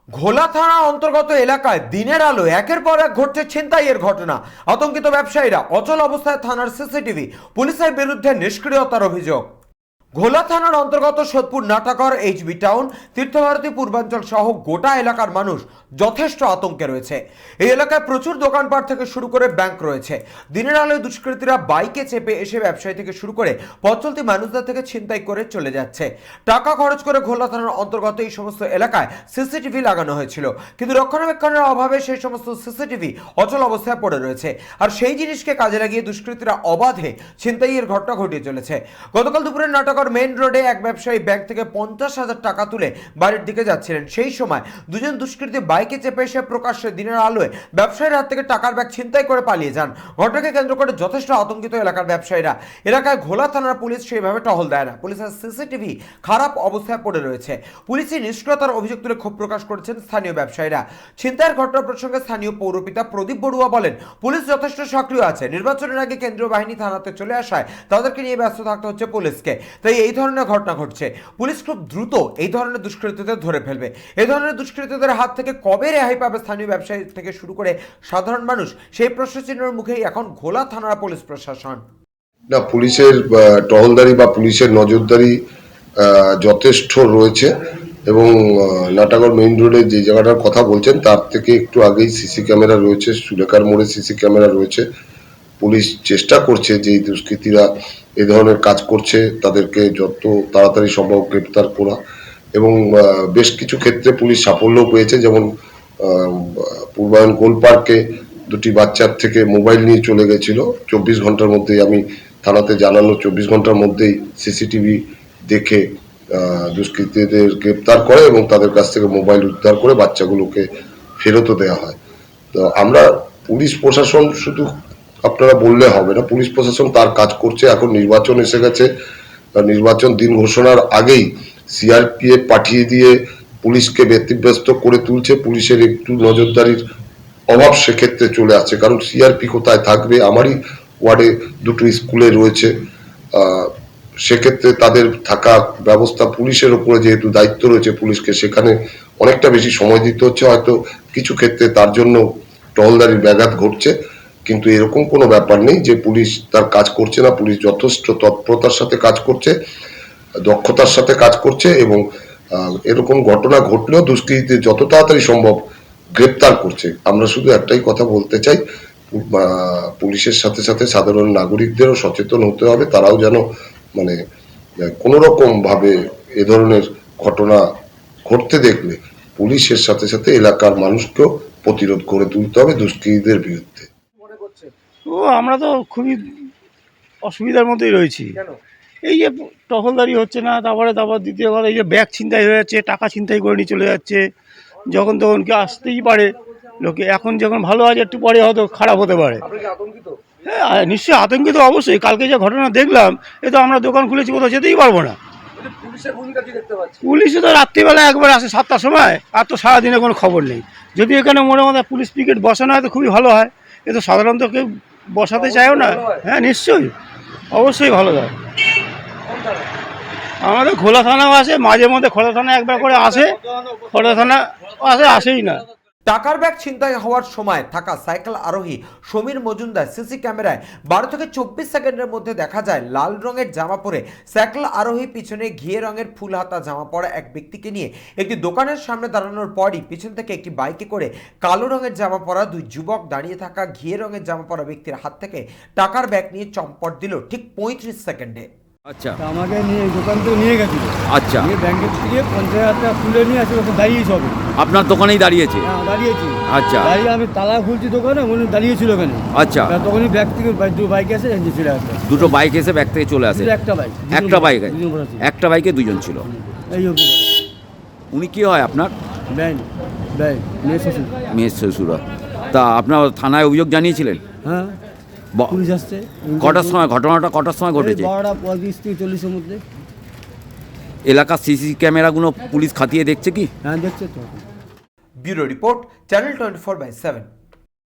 ঘোলা থানা অন্তর্গত এলাকায় দিনের আলো একের পর এক ঘটছে ছিনতাইয়ের ঘটনা। আতঙ্কিত ব্যবসায়ীরা, অচল অবস্থায় থানার সিসিটিভি, পুলিশের বিরুদ্ধে নিষ্ক্রিয়তার অভিযোগ। ঘোলা থানার অন্তর্গত সোদপুর, নাটাগড়, এইচবি টাউন, তীর্থভারতী পূর্বাঞ্চল সহ গোটা এলাকার মানুষ যথেষ্ট আতঙ্কে রয়েছে। এই এলাকায় প্রচুর দোকানপাট থেকে শুরু করে ব্যাংক রয়েছে। দিনের আলোয় দুষ্কৃতীরা বাইকে চেপে এসে ব্যবসায়ী থেকে শুরু করে পথ চলতি মানুষদের থেকে ছিনতাই করে চলে যাচ্ছে। টাকা খরচ করে ঘোলা থানার অন্তর্গত এই সমস্ত এলাকায় সিসিটিভি লাগানো হয়েছিল, কিন্তু রক্ষণাবেক্ষণের অভাবে সেই সমস্ত সিসিটিভি অচল অবস্থায় পড়ে রয়েছে। আর সেই জিনিসকে কাজে লাগিয়ে দুষ্কৃতীরা অবাধে ছিনতাইয়ের ঘটনা ঘটিয়ে চলেছে। গতকাল দুপুরে নাটাগড় মেইন রোডে এক ব্যবসায়ী ব্যাংক থেকে 50,000 টাকা তুলে বাড়ির দিকে যাচ্ছিলেন। সেই সময় দুজন দুষ্কৃতী বাইকে চেপে এসে প্রকাশ্যে দিনের আলোয় ব্যবসায়ীর হাত থেকে টাকার ব্যাগ ছিনতাই করে পালিয়ে যান। ঘটনাকে কেন্দ্র করে যথেষ্ট আতঙ্কিত এলাকার ব্যবসায়ীরা। এলাকায় ঘোলা থানার পুলিশ সেইভাবে টহল দেয় না। পুলিশের সিসিটিভি খারাপ অবস্থায় পড়ে রয়েছে। পুলিশের নিষ্ক্রিয়তার অভিযোগ তুলে ক্ষোভ প্রকাশ করেছেন স্থানীয় ব্যবসায়ীরা। ছিনতাইয়ের ঘটনা প্রসঙ্গে স্থানীয় পৌরপিতা প্রদীপ বড়ুয়া বলেন, পুলিশ যথেষ্ট সক্রিয় আছে। নির্বাচনের আগে কেন্দ্রীয় বাহিনী থানাতে চলে আসায় তাদেরকে নিয়ে ব্যস্ত থাকতে হচ্ছে পুলিশকে, তাই এই ধরনের ঘটনা ঘটছে। পুলিশ খুব দ্রুত এই ধরনের দুষ্কৃতীদের ধরে ফেলবে। এই ধরনের দুষ্কৃতীদের হাত থেকে কবে রেহাই পাবে স্থানীয় ব্যবসায়ী থেকে শুরু করে সাধারণ মানুষ, সেই প্রশ্নচিহ্নের মুখেই এখন ঘোলা থানার পুলিশ প্রশাসন। না, পুলিশের টহলদারি বা পুলিশের নজরদারি যথেষ্ট রয়েছে এবং নাটাগড় মেইন রোডে যে জায়গাটার কথা বলছেন তার থেকে একটু আগেই সিসি ক্যামেরা রয়েছে, সুলেখার মোড়ে সিসি ক্যামেরা রয়েছে। পুলিশ চেষ্টা করছে যে এই দুষ্কৃতীরা এ ধরনের কাজ করছে তাদেরকে যত তাড়াতাড়ি সম্ভব গ্রেপ্তার করা, এবং বেশ কিছু ক্ষেত্রে পুলিশ সাফল্যও পেয়েছে। যেমন পূর্বায়ন গোল পার্কে দুটি বাচ্চার থেকে মোবাইল নিয়ে চলে গেছিল। 24 ঘন্টার মধ্যেই, আমি থানাতে জানানো 24 ঘন্টার মধ্যেই সিসিটিভি দেখে দুষ্কৃতীদের গ্রেপ্তার করে এবং তাদের কাছ থেকে মোবাইল উদ্ধার করে বাচ্চাগুলোকে ফেরতও দেওয়া হয়। তো আমরা পুলিশ প্রশাসন, শুধু আপনারা বললে হবে না, পুলিশ প্রশাসন তার কাজ করছে। এখন নির্বাচন এসে গেছে, নির্বাচন দিন ঘোষণার আগেই সিআরপিএফ পাঠিয়ে দিয়ে পুলিশকে ব্যতিব্যস্ত করে তুলছে। পুলিশের একটু নজরদারির অভাব সেক্ষেত্রে চলে আসছে, কারণ সিআরপি কোথায় থাকবে? আমারই ওয়ার্ডে দুটো স্কুলে রয়েছে, সেক্ষেত্রে তাদের থাকা ব্যবস্থা পুলিশের উপরে যেহেতু দায়িত্ব রয়েছে পুলিশকে, সেখানে অনেকটা বেশি সময় দিতে হচ্ছে। হয়তো কিছু ক্ষেত্রে তার জন্য টহলদারির ব্যাঘাত ঘটছে, কিন্তু এরকম কোনো ব্যাপার নেই যে পুলিশ তার কাজ করছে না। পুলিশ যথেষ্ট তৎপরতার সাথে কাজ করছে, দক্ষতার সাথে কাজ করছে এবং এরকম ঘটনা ঘটলেও দুষ্কৃতীদের যত তাড়াতাড়ি সম্ভব গ্রেপ্তার করছে। আমরা শুধু একটাই কথা বলতে চাই, পুলিশের সাথে সাথে সাধারণ নাগরিকদেরও সচেতন হতে হবে। তারাও যেন কোনো রকম ভাবে এ ধরনের ঘটনা ঘটতে দেখলে পুলিশের সাথে সাথে এলাকার মানুষকেও প্রতিরোধ করে তুলতে হবে দুষ্কৃতীদের বিরুদ্ধে। আমরা তো খুবই অসুবিধার মধ্যেই রয়েছি। এই যে টহলদারি হচ্ছে না, তারপর দ্বিতীয় কথা এই যে ব্যাগ ছিনতাই হয়ে যাচ্ছে, টাকা ছিনতাই করে নিয়ে চলে যাচ্ছে। যখন তখন কি আসতেই পারে লোকে। এখন যখন ভালো আছে, একটু পরে হয়তো খারাপ হতে পারে। হ্যাঁ, নিশ্চয়ই আতঙ্কিত, অবশ্যই। কালকে যে ঘটনা দেখলাম, এ তো আমরা দোকান খুলেছি, কোথাও যেতেই পারবো না। পুলিশে তো রাত্রিবেলা একবার আসে 7টার সময়, আর তো সারাদিনে কোনো খবর নেই। যদি এখানে মনে মনে পুলিশ পিকেট বসানো হয় তো খুবই ভালো হয়। এ তো সাধারণত কেউ বসাতে চায়ও না। হ্যাঁ, নিশ্চয়ই, অবশ্যই ভালো হয়। আমাদের খোলা থানাও আসে, মাঝে মধ্যে খোলা থানা একবার করে আসে, খোলা থানা আসেই না। টাকার ব্যাগ ছিনতাই হওয়ার সময় থাকা সাইকেল আরোহী সমীর মজুমদার সিসি ক্যামেরায় 12 থেকে 24 সেকেন্ডের মধ্যে দেখা যায় লাল রঙের জামা পরে সাইকেল আরোহী পিছনে ঘিয়ে রঙের ফুল হাতা জামা পরা এক ব্যক্তিকে নিয়ে একটি দোকানের সামনে দাঁড়ানোর পরই পিছন থেকে একটি বাইকে করে কালো রঙের জামা পরা দুই যুবক দাঁড়িয়ে থাকা ঘিয়ে রঙের জামা পরা ব্যক্তির হাত থেকে টাকার ব্যাগ নিয়ে চম্পট দিল ঠিক 35 সেকেন্ডে। আচ্ছা, আমাকে নিয়ে দোকান থেকে নিয়ে গেছিল। আচ্ছা, নিয়ে ব্যাংকের থেকে 50,000 টাকা তুলে নিয়ে আসে, ওখানে দাঁড়িয়েছি হবে। আপনার দোকানেই দাঁড়িয়েছে? হ্যাঁ, দাঁড়িয়েছি। আচ্ছা, দাঁড়িয়ে আমি তালা খুলছি দোকানে, উনি দাঁড়িয়েছিল ওখানে। আচ্ছা, তখনই ব্যাগ থেকে দু বাইক এসে চলে আসে। দুটো বাইক এসে ব্যাগ থেকে চলে আসে? একটা বাইক, একটা বাইক, দুজন বসা ছিল। একটা বাইকে দুজন ছিল। এই উনি কি হয় আপনার? ব্যাংক ব্যাংক মেয়ে শ্বশুর। মেয়ের শ্বশুরা। তা আপনার থানায় অভিযোগ জানিয়েছিলেন? হ্যাঁ, পুলিশ আসছে। কটার সময় ঘটনাটা, কটার সময় ঘটেছে? 12:35 থেকে 40-এর মধ্যে। এলাকার সিসি ক্যামেরাগুলো পুলিশ খাতিয়ে দেখছে কি? হ্যাঁ, দেখছে তো। Bureau report, channel 24/7।